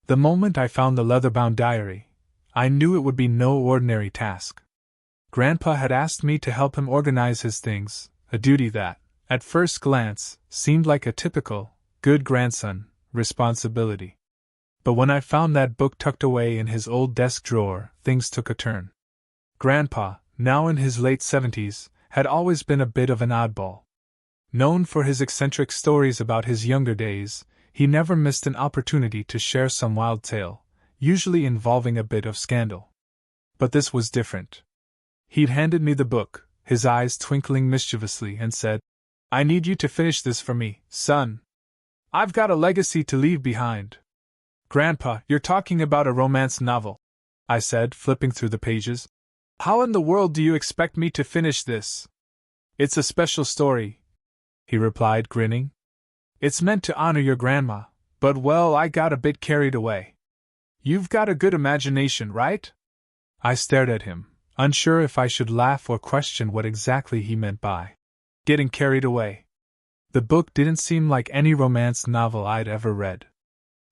The moment I found the leather-bound diary, I knew it would be no ordinary task. Grandpa had asked me to help him organize his things, a duty that, at first glance, seemed like a typical, good grandson, responsibility. But when I found that book tucked away in his old desk drawer, things took a turn. Grandpa, now in his late 70s, had always been a bit of an oddball. Known for his eccentric stories about his younger days, he never missed an opportunity to share some wild tale, usually involving a bit of scandal. But this was different. He'd handed me the book, his eyes twinkling mischievously, and said, "I need you to finish this for me, son. I've got a legacy to leave behind." "Grandpa, you're talking about a romance novel," I said, flipping through the pages. "How in the world do you expect me to finish this?" "It's a special story," he replied, grinning. "It's meant to honor your grandma, but well, I got a bit carried away." "You've got a good imagination, right?" I stared at him, unsure if I should laugh or question what exactly he meant by getting carried away. The book didn't seem like any romance novel I'd ever read.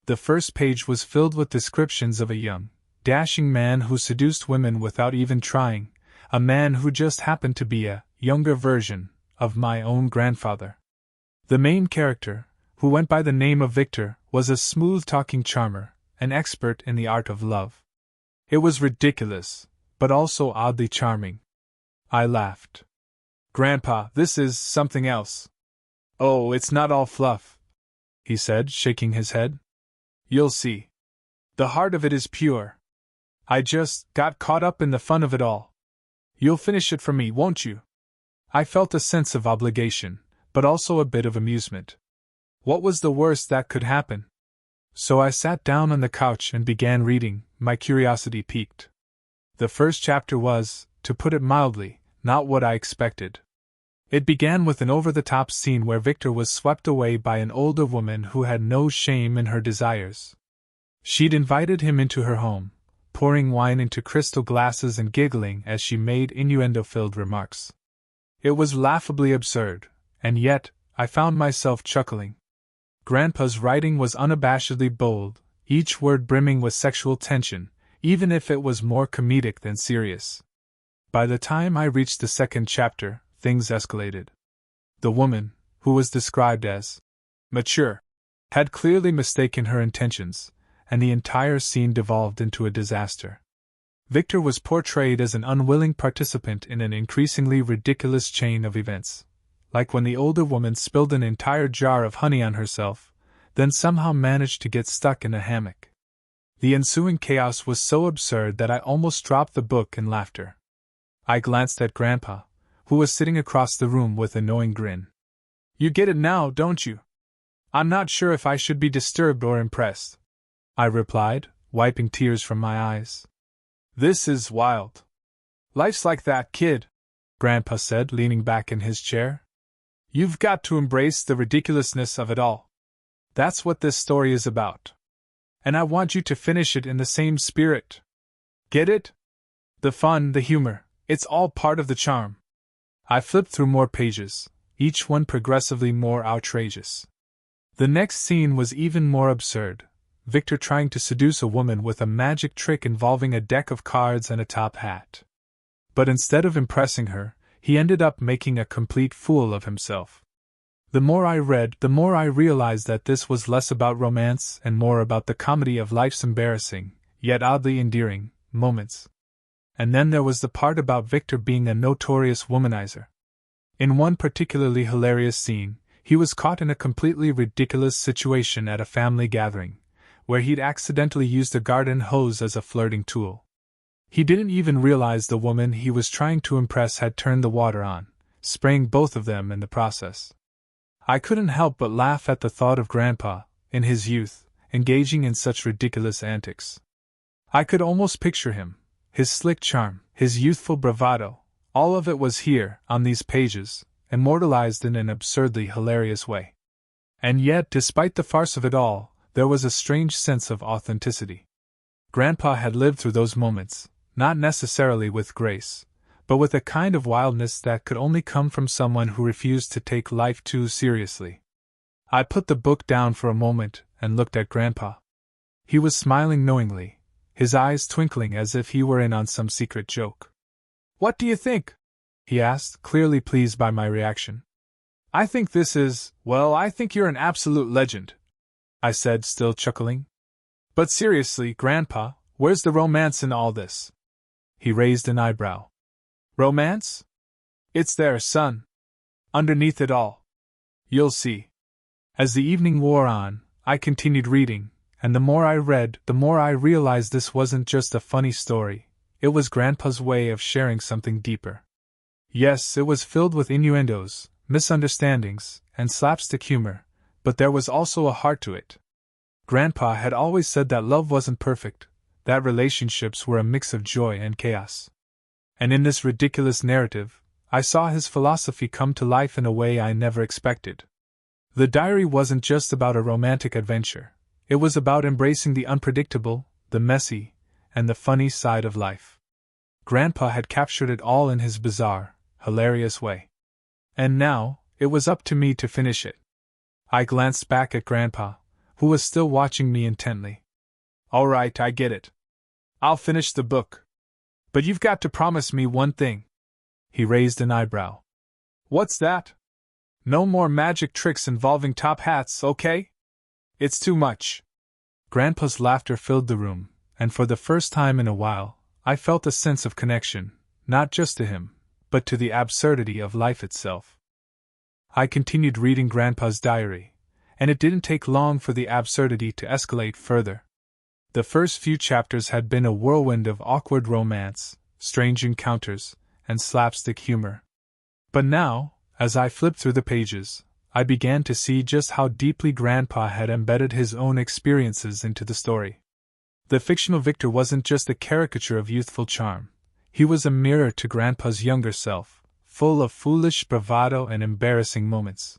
The first page was filled with descriptions of a young, dashing man who seduced women without even trying, a man who just happened to be a younger version of my own grandfather. The main character, who went by the name of Victor, was a smooth-talking charmer, an expert in the art of love. It was ridiculous, but also oddly charming. I laughed. "Grandpa, this is something else." "Oh, it's not all fluff," he said, shaking his head. "You'll see. The heart of it is pure. I just got caught up in the fun of it all. You'll finish it for me, won't you?" I felt a sense of obligation, but also a bit of amusement. What was the worst that could happen? So I sat down on the couch and began reading, my curiosity piqued. The first chapter was, to put it mildly, not what I expected. It began with an over-the-top scene where Victor was swept away by an older woman who had no shame in her desires. She'd invited him into her home, pouring wine into crystal glasses and giggling as she made innuendo-filled remarks. It was laughably absurd, and yet, I found myself chuckling. Grandpa's writing was unabashedly bold, each word brimming with sexual tension, even if it was more comedic than serious. By the time I reached the second chapter, things escalated. The woman, who was described as mature, had clearly mistaken her intentions, and the entire scene devolved into a disaster. Victor was portrayed as an unwilling participant in an increasingly ridiculous chain of events, like when the older woman spilled an entire jar of honey on herself, then somehow managed to get stuck in a hammock. The ensuing chaos was so absurd that I almost dropped the book in laughter. I glanced at Grandpa, who was sitting across the room with a knowing grin. "You get it now, don't you?" "I'm not sure if I should be disturbed or impressed," I replied, wiping tears from my eyes. "This is wild. Life's like that, kid," Grandpa said, leaning back in his chair. "You've got to embrace the ridiculousness of it all. That's what this story is about. And I want you to finish it in the same spirit. Get it? The fun, the humor, it's all part of the charm." I flipped through more pages, each one progressively more outrageous. The next scene was even more absurd, Victor trying to seduce a woman with a magic trick involving a deck of cards and a top hat. But instead of impressing her, he ended up making a complete fool of himself. The more I read, the more I realized that this was less about romance and more about the comedy of life's embarrassing, yet oddly endearing, moments. And then there was the part about Victor being a notorious womanizer. In one particularly hilarious scene, he was caught in a completely ridiculous situation at a family gathering, where he'd accidentally used a garden hose as a flirting tool. He didn't even realize the woman he was trying to impress had turned the water on, spraying both of them in the process. I couldn't help but laugh at the thought of Grandpa, in his youth, engaging in such ridiculous antics. I could almost picture him, his slick charm, his youthful bravado, all of it was here, on these pages, immortalized in an absurdly hilarious way. And yet, despite the farce of it all, there was a strange sense of authenticity. Grandpa had lived through those moments, not necessarily with grace, but with a kind of wildness that could only come from someone who refused to take life too seriously. I put the book down for a moment and looked at Grandpa. He was smiling knowingly, his eyes twinkling as if he were in on some secret joke. "What do you think?" he asked, clearly pleased by my reaction. "I think this is, well, I think you're an absolute legend," I said, still chuckling. "But seriously, Grandpa, where's the romance in all this?" He raised an eyebrow. "Romance? It's there, son. Underneath it all. You'll see." As the evening wore on, I continued reading, and the more I read, the more I realized this wasn't just a funny story, it was Grandpa's way of sharing something deeper. Yes, it was filled with innuendos, misunderstandings, and slapstick humor, but there was also a heart to it. Grandpa had always said that love wasn't perfect, that relationships were a mix of joy and chaos. And in this ridiculous narrative, I saw his philosophy come to life in a way I never expected. The diary wasn't just about a romantic adventure, it was about embracing the unpredictable, the messy, and the funny side of life. Grandpa had captured it all in his bizarre, hilarious way. And now, it was up to me to finish it. I glanced back at Grandpa, who was still watching me intently. "All right, I get it. I'll finish the book. But you've got to promise me one thing." He raised an eyebrow. "What's that?" "No more magic tricks involving top hats, okay? It's too much." Grandpa's laughter filled the room, and for the first time in a while, I felt a sense of connection, not just to him, but to the absurdity of life itself. I continued reading Grandpa's diary, and it didn't take long for the absurdity to escalate further. The first few chapters had been a whirlwind of awkward romance, strange encounters, and slapstick humor. But now, as I flipped through the pages, I began to see just how deeply Grandpa had embedded his own experiences into the story. The fictional Victor wasn't just a caricature of youthful charm, he was a mirror to Grandpa's younger self, full of foolish bravado and embarrassing moments.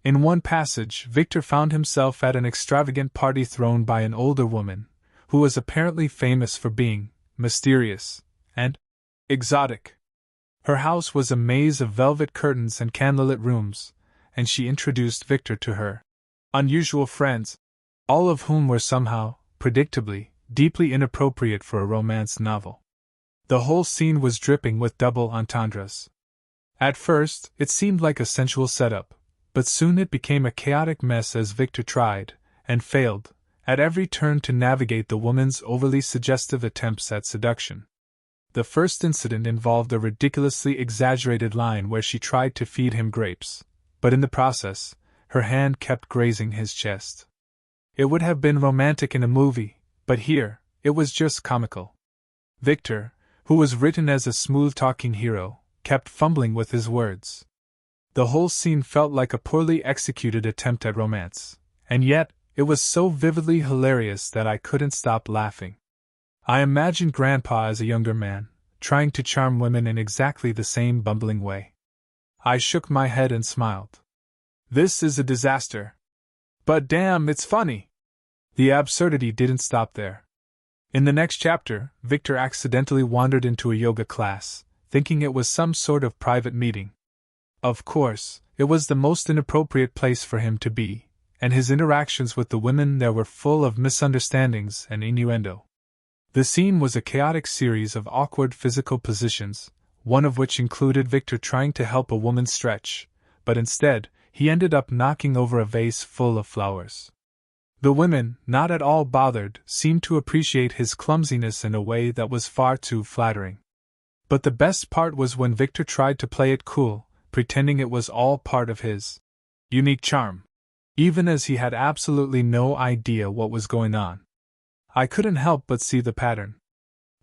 In one passage, Victor found himself at an extravagant party thrown by an older woman, who was apparently famous for being mysterious and exotic. Her house was a maze of velvet curtains and candlelit rooms, and she introduced Victor to her unusual friends, all of whom were somehow, predictably, deeply inappropriate for a romance novel. The whole scene was dripping with double entendres. At first, it seemed like a sensual setup, but soon it became a chaotic mess as Victor tried, and failed, at every turn to navigate the woman's overly suggestive attempts at seduction. The first incident involved a ridiculously exaggerated line where she tried to feed him grapes, but in the process, her hand kept grazing his chest. It would have been romantic in a movie, but here, it was just comical. Victor, who was written as a smooth-talking hero, kept fumbling with his words. The whole scene felt like a poorly executed attempt at romance, and yet, it was so vividly hilarious that I couldn't stop laughing. I imagined Grandpa as a younger man, trying to charm women in exactly the same bumbling way. I shook my head and smiled. This is a disaster. But damn, it's funny. The absurdity didn't stop there. In the next chapter, Victor accidentally wandered into a yoga class, thinking it was some sort of private meeting. Of course, it was the most inappropriate place for him to be, and his interactions with the women there were full of misunderstandings and innuendo. The scene was a chaotic series of awkward physical positions, one of which included Victor trying to help a woman stretch, but instead, he ended up knocking over a vase full of flowers. The women, not at all bothered, seemed to appreciate his clumsiness in a way that was far too flattering. But the best part was when Victor tried to play it cool, pretending it was all part of his unique charm, even as he had absolutely no idea what was going on. I couldn't help but see the pattern.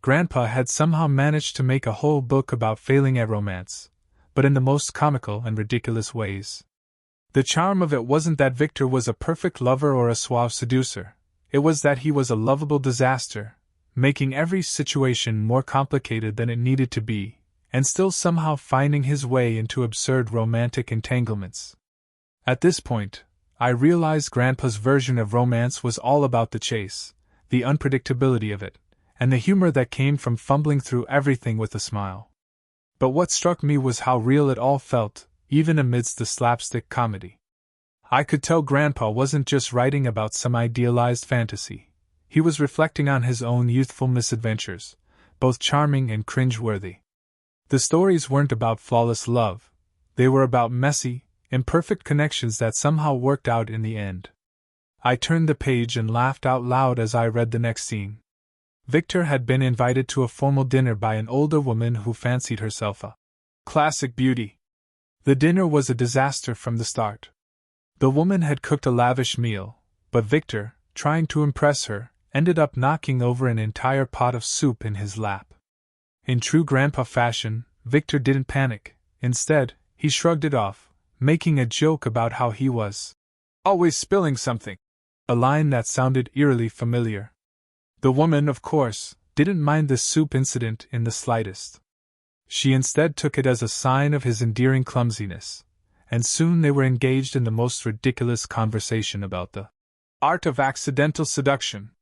Grandpa had somehow managed to make a whole book about failing at romance, but in the most comical and ridiculous ways. The charm of it wasn't that Victor was a perfect lover or a suave seducer, it was that he was a lovable disaster, making every situation more complicated than it needed to be, and still somehow finding his way into absurd romantic entanglements. At this point, I realized Grandpa's version of romance was all about the chase, the unpredictability of it, and the humor that came from fumbling through everything with a smile. But what struck me was how real it all felt, even amidst the slapstick comedy. I could tell Grandpa wasn't just writing about some idealized fantasy. He was reflecting on his own youthful misadventures, both charming and cringe-worthy. The stories weren't about flawless love, they were about messy, imperfect connections that somehow worked out in the end. I turned the page and laughed out loud as I read the next scene. Victor had been invited to a formal dinner by an older woman who fancied herself a classic beauty. The dinner was a disaster from the start. The woman had cooked a lavish meal, but Victor, trying to impress her, ended up knocking over an entire pot of soup in his lap. In true grandpa fashion, Victor didn't panic. Instead, he shrugged it off, making a joke about how he was always spilling something, a line that sounded eerily familiar. The woman, of course, didn't mind the soup incident in the slightest. She instead took it as a sign of his endearing clumsiness, and soon they were engaged in the most ridiculous conversation about the art of accidental seduction.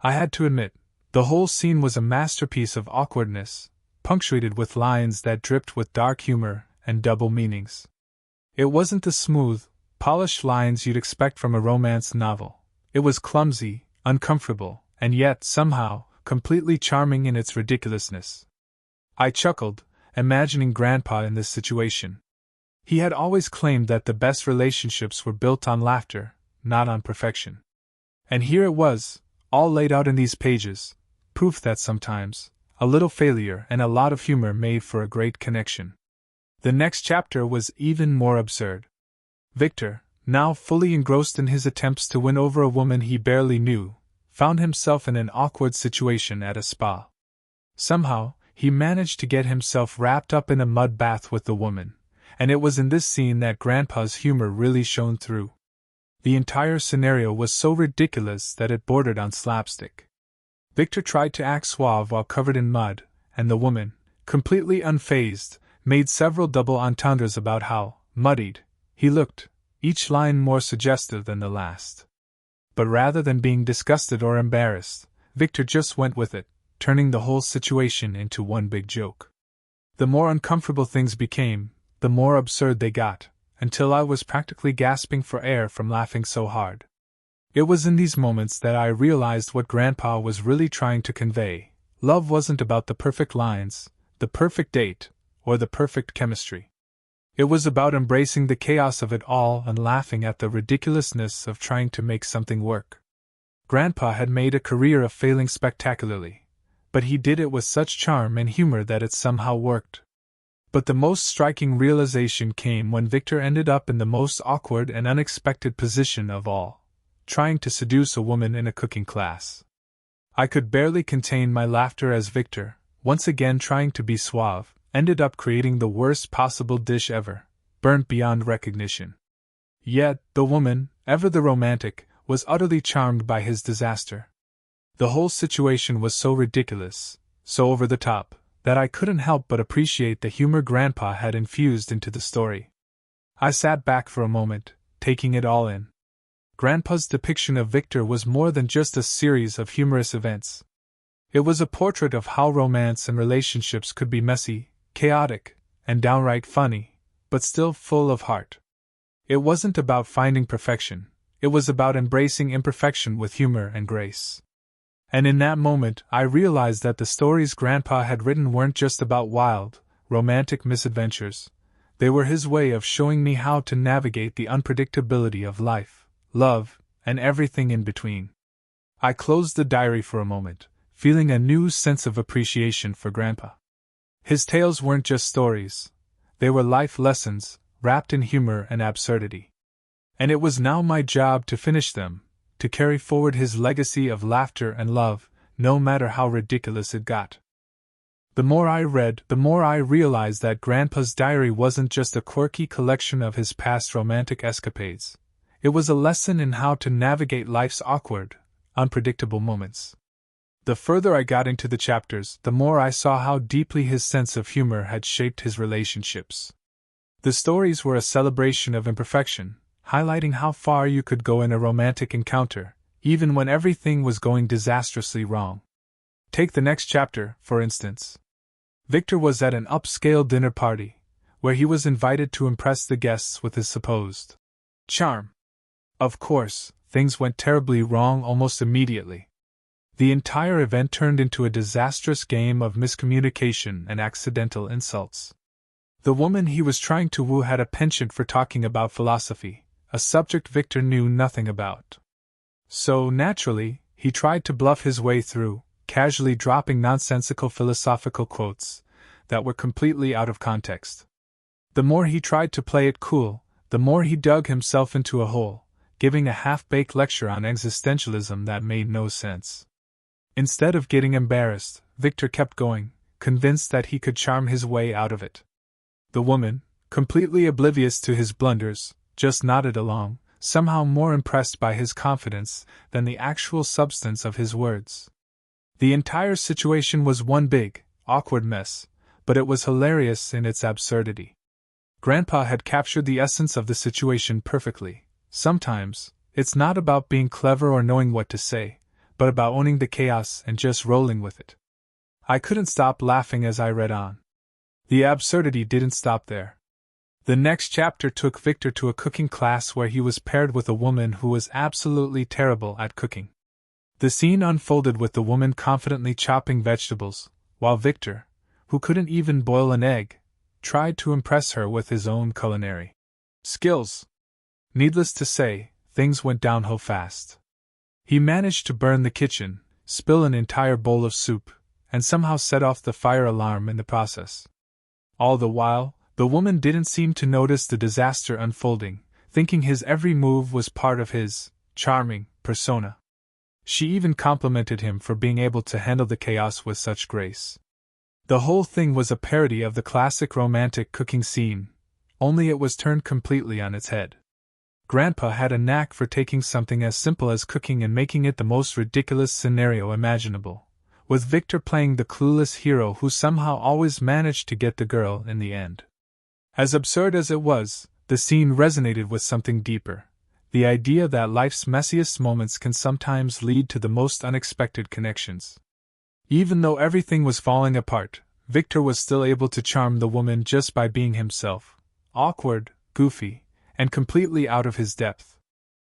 I had to admit, the whole scene was a masterpiece of awkwardness, punctuated with lines that dripped with dark humor and double meanings. It wasn't the smooth, polished lines you'd expect from a romance novel. It was clumsy, uncomfortable, and yet, somehow, completely charming in its ridiculousness. I chuckled, imagining Grandpa in this situation. He had always claimed that the best relationships were built on laughter, not on perfection. And here it was, all laid out in these pages, proof that sometimes, a little failure and a lot of humor made for a great connection. The next chapter was even more absurd. Victor, now fully engrossed in his attempts to win over a woman he barely knew, found himself in an awkward situation at a spa. Somehow, he managed to get himself wrapped up in a mud bath with the woman, and it was in this scene that Grandpa's humor really shone through. The entire scenario was so ridiculous that it bordered on slapstick. Victor tried to act suave while covered in mud, and the woman, completely unfazed, made several double entendres about how muddied he looked, each line more suggestive than the last. But rather than being disgusted or embarrassed, Victor just went with it, turning the whole situation into one big joke. The more uncomfortable things became, the more absurd they got, until I was practically gasping for air from laughing so hard. It was in these moments that I realized what Grandpa was really trying to convey. Love wasn't about the perfect lines, the perfect date, or the perfect chemistry. It was about embracing the chaos of it all and laughing at the ridiculousness of trying to make something work. Grandpa had made a career of failing spectacularly, but he did it with such charm and humor that it somehow worked. But the most striking realization came when Victor ended up in the most awkward and unexpected position of all, trying to seduce a woman in a cooking class. I could barely contain my laughter as Victor, once again trying to be suave, ended up creating the worst possible dish ever, burnt beyond recognition. Yet, the woman, ever the romantic, was utterly charmed by his disaster. The whole situation was so ridiculous, so over the top, that I couldn't help but appreciate the humor Grandpa had infused into the story. I sat back for a moment, taking it all in. Grandpa's depiction of Victor was more than just a series of humorous events. It was a portrait of how romance and relationships could be messy, chaotic, and downright funny, but still full of heart. It wasn't about finding perfection, it was about embracing imperfection with humor and grace. And in that moment, I realized that the stories Grandpa had written weren't just about wild, romantic misadventures. They were his way of showing me how to navigate the unpredictability of life, love, and everything in between. I closed the diary for a moment, feeling a new sense of appreciation for Grandpa. His tales weren't just stories, they were life lessons, wrapped in humor and absurdity. And it was now my job to finish them, to carry forward his legacy of laughter and love, no matter how ridiculous it got. The more I read, the more I realized that Grandpa's diary wasn't just a quirky collection of his past romantic escapades. It was a lesson in how to navigate life's awkward, unpredictable moments. The further I got into the chapters, the more I saw how deeply his sense of humor had shaped his relationships. The stories were a celebration of imperfection, highlighting how far you could go in a romantic encounter, even when everything was going disastrously wrong. Take the next chapter, for instance. Victor was at an upscale dinner party, where he was invited to impress the guests with his supposed charm. Of course, things went terribly wrong almost immediately. The entire event turned into a disastrous game of miscommunication and accidental insults. The woman he was trying to woo had a penchant for talking about philosophy, a subject Victor knew nothing about. So, naturally, he tried to bluff his way through, casually dropping nonsensical philosophical quotes that were completely out of context. The more he tried to play it cool, the more he dug himself into a hole, giving a half-baked lecture on existentialism that made no sense. Instead of getting embarrassed, Victor kept going, convinced that he could charm his way out of it. The woman, completely oblivious to his blunders, just nodded along, somehow more impressed by his confidence than the actual substance of his words. The entire situation was one big, awkward mess, but it was hilarious in its absurdity. Grandpa had captured the essence of the situation perfectly. Sometimes, it's not about being clever or knowing what to say, but about owning the chaos and just rolling with it. I couldn't stop laughing as I read on. The absurdity didn't stop there. The next chapter took Victor to a cooking class where he was paired with a woman who was absolutely terrible at cooking. The scene unfolded with the woman confidently chopping vegetables, while Victor, who couldn't even boil an egg, tried to impress her with his own culinary skills. Needless to say, things went downhill fast. He managed to burn the kitchen, spill an entire bowl of soup, and somehow set off the fire alarm in the process. All the while, the woman didn't seem to notice the disaster unfolding, thinking his every move was part of his charming persona. She even complimented him for being able to handle the chaos with such grace. The whole thing was a parody of the classic romantic cooking scene, only it was turned completely on its head. Grandpa had a knack for taking something as simple as cooking and making it the most ridiculous scenario imaginable, with Victor playing the clueless hero who somehow always managed to get the girl in the end. As absurd as it was, the scene resonated with something deeper, the idea that life's messiest moments can sometimes lead to the most unexpected connections. Even though everything was falling apart, Victor was still able to charm the woman just by being himself, awkward, goofy, and completely out of his depth.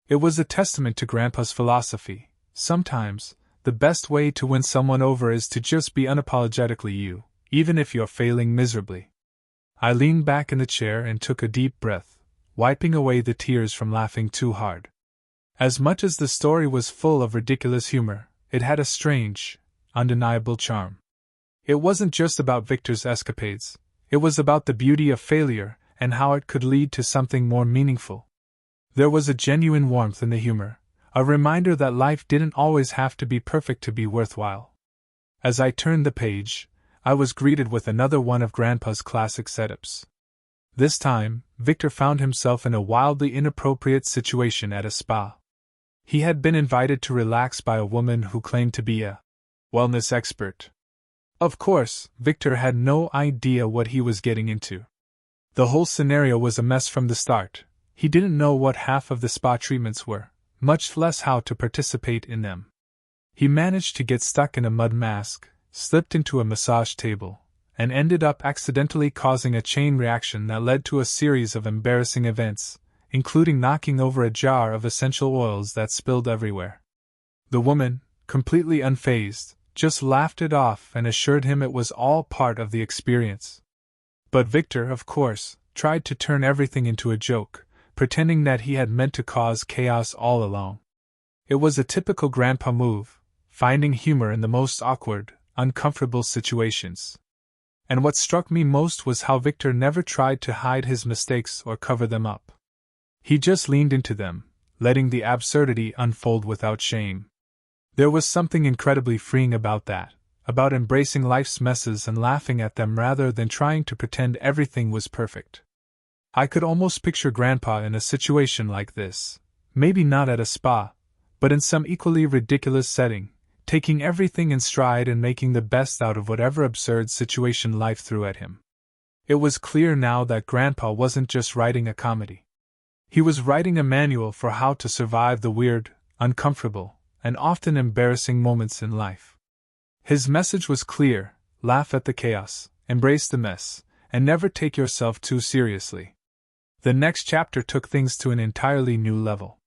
It was a testament to Grandpa's philosophy. Sometimes, the best way to win someone over is to just be unapologetically you, even if you're failing miserably. I leaned back in the chair and took a deep breath, wiping away the tears from laughing too hard. As much as the story was full of ridiculous humor, it had a strange, undeniable charm. It wasn't just about Victor's escapades, it was about the beauty of failure and how it could lead to something more meaningful. There was a genuine warmth in the humor, a reminder that life didn't always have to be perfect to be worthwhile. As I turned the page, I was greeted with another one of Grandpa's classic setups. This time, Victor found himself in a wildly inappropriate situation at a spa. He had been invited to relax by a woman who claimed to be a wellness expert. Of course, Victor had no idea what he was getting into. The whole scenario was a mess from the start. He didn't know what half of the spa treatments were, much less how to participate in them. He managed to get stuck in a mud mask, slipped into a massage table, and ended up accidentally causing a chain reaction that led to a series of embarrassing events, including knocking over a jar of essential oils that spilled everywhere. The woman, completely unfazed, just laughed it off and assured him it was all part of the experience. But Victor, of course, tried to turn everything into a joke, pretending that he had meant to cause chaos all along. It was a typical Grandpa move, finding humor in the most awkward, uncomfortable situations. And what struck me most was how Victor never tried to hide his mistakes or cover them up. He just leaned into them, letting the absurdity unfold without shame. There was something incredibly freeing about that, about embracing life's messes and laughing at them rather than trying to pretend everything was perfect. I could almost picture Grandpa in a situation like this, maybe not at a spa, but in some equally ridiculous setting, taking everything in stride and making the best out of whatever absurd situation life threw at him. It was clear now that Grandpa wasn't just writing a comedy. He was writing a manual for how to survive the weird, uncomfortable, and often embarrassing moments in life. His message was clear: laugh at the chaos, embrace the mess, and never take yourself too seriously. The next chapter took things to an entirely new level.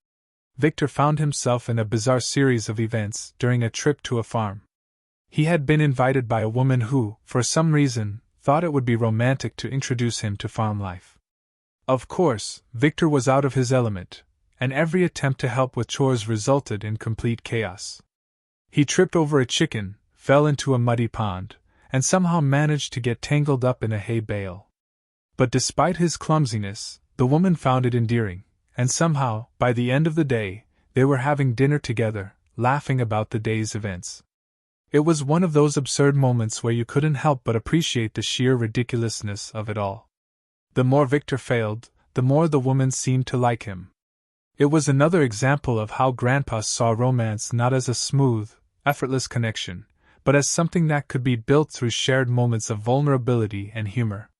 Victor found himself in a bizarre series of events during a trip to a farm. He had been invited by a woman who, for some reason, thought it would be romantic to introduce him to farm life. Of course, Victor was out of his element, and every attempt to help with chores resulted in complete chaos. He tripped over a chicken, fell into a muddy pond, and somehow managed to get tangled up in a hay bale. But despite his clumsiness, the woman found it endearing, and somehow, by the end of the day, they were having dinner together, laughing about the day's events. It was one of those absurd moments where you couldn't help but appreciate the sheer ridiculousness of it all. The more Victor failed, the more the woman seemed to like him. It was another example of how Grandpa saw romance not as a smooth, effortless connection, but as something that could be built through shared moments of vulnerability and humor.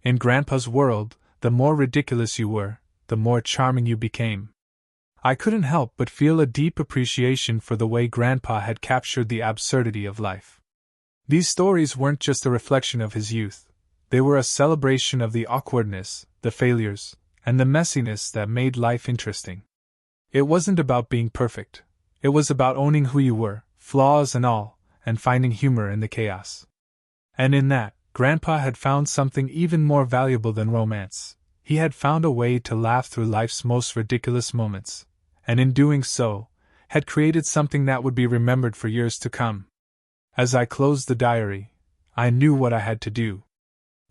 In Grandpa's world, the more ridiculous you were, the more charming you became. I couldn't help but feel a deep appreciation for the way Grandpa had captured the absurdity of life. These stories weren't just a reflection of his youth, they were a celebration of the awkwardness, the failures, and the messiness that made life interesting. It wasn't about being perfect, it was about owning who you were, flaws and all, and finding humor in the chaos. And in that, Grandpa had found something even more valuable than romance. He had found a way to laugh through life's most ridiculous moments, and in doing so, had created something that would be remembered for years to come. As I closed the diary, I knew what I had to do.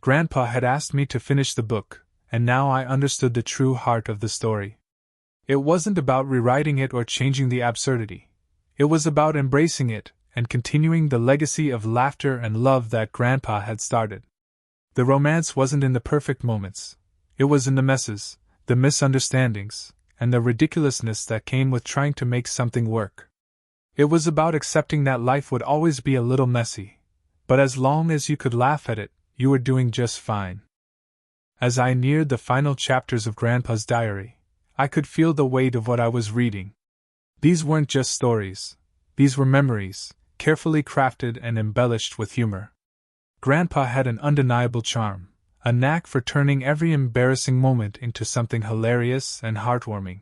Grandpa had asked me to finish the book, and now I understood the true heart of the story. It wasn't about rewriting it or changing the absurdity. It was about embracing it and continuing the legacy of laughter and love that Grandpa had started. The romance wasn't in the perfect moments. It was in the messes, the misunderstandings, and the ridiculousness that came with trying to make something work. It was about accepting that life would always be a little messy, but as long as you could laugh at it, you were doing just fine. As I neared the final chapters of Grandpa's diary, I could feel the weight of what I was reading. These weren't just stories, these were memories, carefully crafted and embellished with humor. Grandpa had an undeniable charm, a knack for turning every embarrassing moment into something hilarious and heartwarming.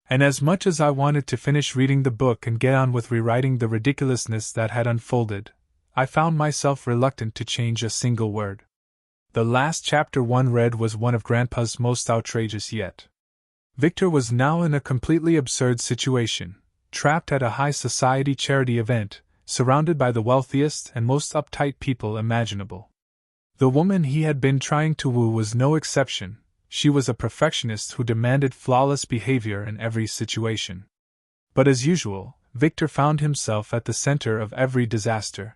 And as much as I wanted to finish reading the book and get on with rewriting the ridiculousness that had unfolded, I found myself reluctant to change a single word. The last chapter one read was one of Grandpa's most outrageous yet. Victor was now in a completely absurd situation, trapped at a high society charity event, surrounded by the wealthiest and most uptight people imaginable. The woman he had been trying to woo was no exception. She was a perfectionist who demanded flawless behavior in every situation. But as usual, Victor found himself at the center of every disaster.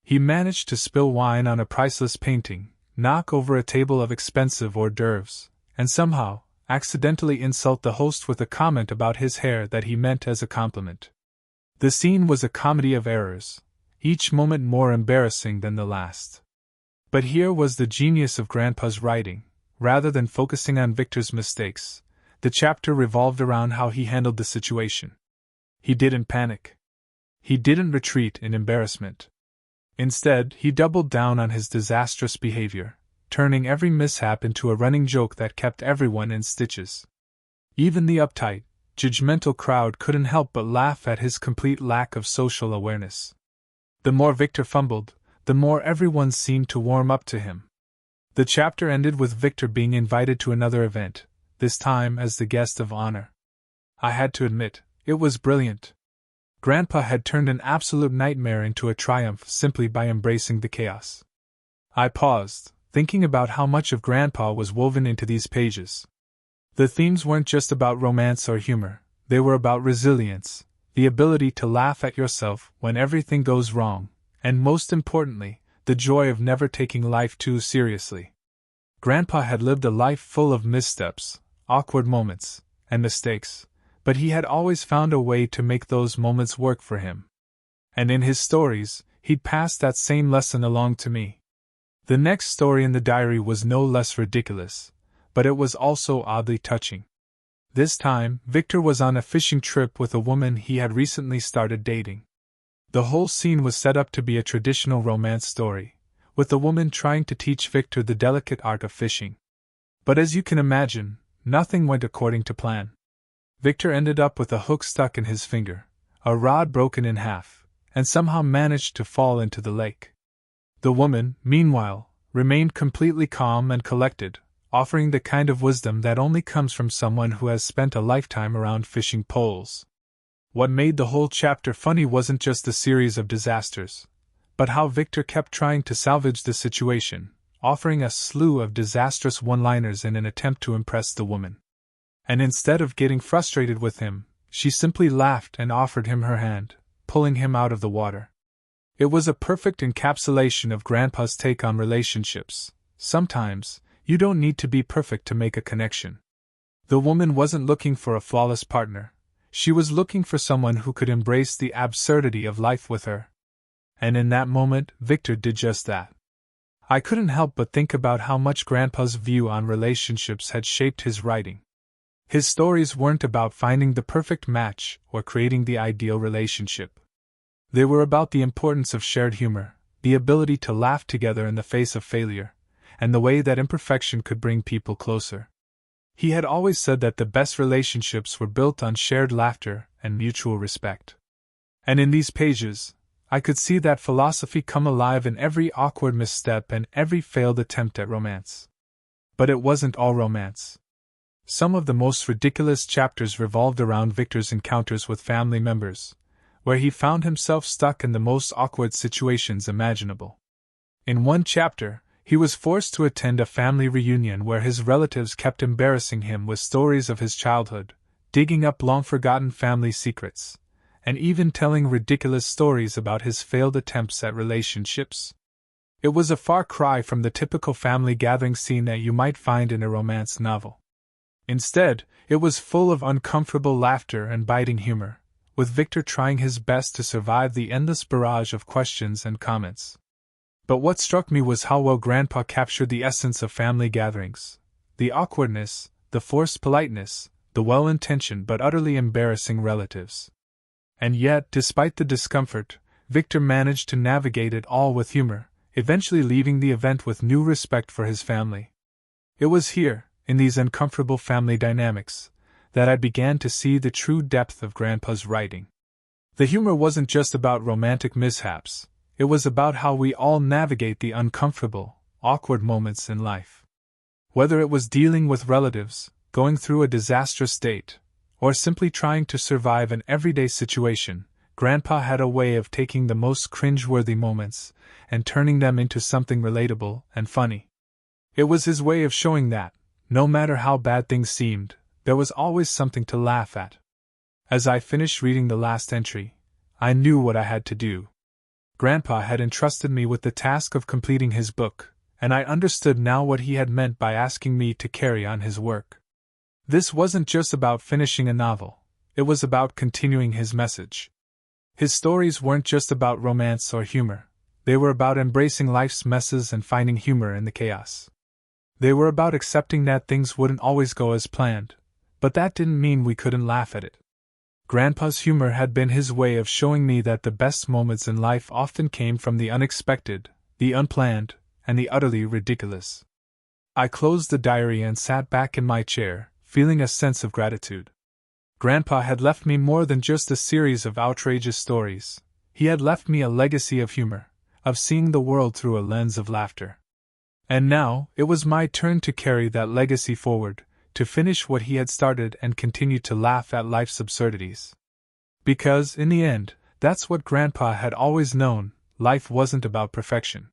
He managed to spill wine on a priceless painting, knock over a table of expensive hors d'oeuvres, and somehow, accidentally insult the host with a comment about his hair that he meant as a compliment. The scene was a comedy of errors, each moment more embarrassing than the last. But here was the genius of Grandpa's writing. Rather than focusing on Victor's mistakes, the chapter revolved around how he handled the situation. He didn't panic. He didn't retreat in embarrassment. Instead, he doubled down on his disastrous behavior, turning every mishap into a running joke that kept everyone in stitches. Even the uptight, judgmental crowd couldn't help but laugh at his complete lack of social awareness. The more Victor fumbled, the more everyone seemed to warm up to him. The chapter ended with Victor being invited to another event, this time as the guest of honor. I had to admit, it was brilliant. Grandpa had turned an absolute nightmare into a triumph simply by embracing the chaos. I paused, thinking about how much of Grandpa was woven into these pages. The themes weren't just about romance or humor, they were about resilience, the ability to laugh at yourself when everything goes wrong, and most importantly, the joy of never taking life too seriously. Grandpa had lived a life full of missteps, awkward moments, and mistakes, but he had always found a way to make those moments work for him. And in his stories, he'd passed that same lesson along to me. The next story in the diary was no less ridiculous, but it was also oddly touching. This time, Victor was on a fishing trip with a woman he had recently started dating. The whole scene was set up to be a traditional romance story, with the woman trying to teach Victor the delicate art of fishing. But as you can imagine, nothing went according to plan. Victor ended up with a hook stuck in his finger, a rod broken in half, and somehow managed to fall into the lake. The woman, meanwhile, remained completely calm and collected, offering the kind of wisdom that only comes from someone who has spent a lifetime around fishing poles. What made the whole chapter funny wasn't just the series of disasters, but how Victor kept trying to salvage the situation, offering a slew of disastrous one-liners in an attempt to impress the woman. And instead of getting frustrated with him, she simply laughed and offered him her hand, pulling him out of the water. It was a perfect encapsulation of Grandpa's take on relationships. Sometimes, you don't need to be perfect to make a connection. The woman wasn't looking for a flawless partner. She was looking for someone who could embrace the absurdity of life with her. And in that moment, Victor did just that. I couldn't help but think about how much Grandpa's view on relationships had shaped his writing. His stories weren't about finding the perfect match or creating the ideal relationship. They were about the importance of shared humor, the ability to laugh together in the face of failure, and the way that imperfection could bring people closer. He had always said that the best relationships were built on shared laughter and mutual respect. And in these pages, I could see that philosophy come alive in every awkward misstep and every failed attempt at romance. But it wasn't all romance. Some of the most ridiculous chapters revolved around Victor's encounters with family members, where he found himself stuck in the most awkward situations imaginable. In one chapter, he was forced to attend a family reunion where his relatives kept embarrassing him with stories of his childhood, digging up long-forgotten family secrets, and even telling ridiculous stories about his failed attempts at relationships. It was a far cry from the typical family gathering scene that you might find in a romance novel. Instead, it was full of uncomfortable laughter and biting humor, with Victor trying his best to survive the endless barrage of questions and comments. But what struck me was how well Grandpa captured the essence of family gatherings: the awkwardness, the forced politeness, the well-intentioned but utterly embarrassing relatives. And yet, despite the discomfort, Victor managed to navigate it all with humor, eventually leaving the event with new respect for his family. It was here, in these uncomfortable family dynamics, that I began to see the true depth of Grandpa's writing. The humor wasn't just about romantic mishaps. It was about how we all navigate the uncomfortable, awkward moments in life. Whether it was dealing with relatives, going through a disastrous date, or simply trying to survive an everyday situation, Grandpa had a way of taking the most cringe-worthy moments and turning them into something relatable and funny. It was his way of showing that, no matter how bad things seemed, there was always something to laugh at. As I finished reading the last entry, I knew what I had to do. Grandpa had entrusted me with the task of completing his book, and I understood now what he had meant by asking me to carry on his work. This wasn't just about finishing a novel, it was about continuing his message. His stories weren't just about romance or humor, they were about embracing life's messes and finding humor in the chaos. They were about accepting that things wouldn't always go as planned, but that didn't mean we couldn't laugh at it. Grandpa's humor had been his way of showing me that the best moments in life often came from the unexpected, the unplanned, and the utterly ridiculous. I closed the diary and sat back in my chair, feeling a sense of gratitude. Grandpa had left me more than just a series of outrageous stories. He had left me a legacy of humor, of seeing the world through a lens of laughter. And now, it was my turn to carry that legacy forward, to finish what he had started and continue to laugh at life's absurdities. Because, in the end, that's what Grandpa had always known: life wasn't about perfection.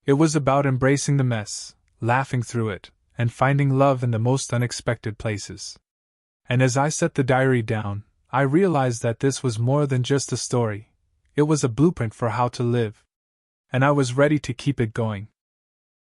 It was about embracing the mess, laughing through it, and finding love in the most unexpected places. And as I set the diary down, I realized that this was more than just a story. It was a blueprint for how to live. And I was ready to keep it going,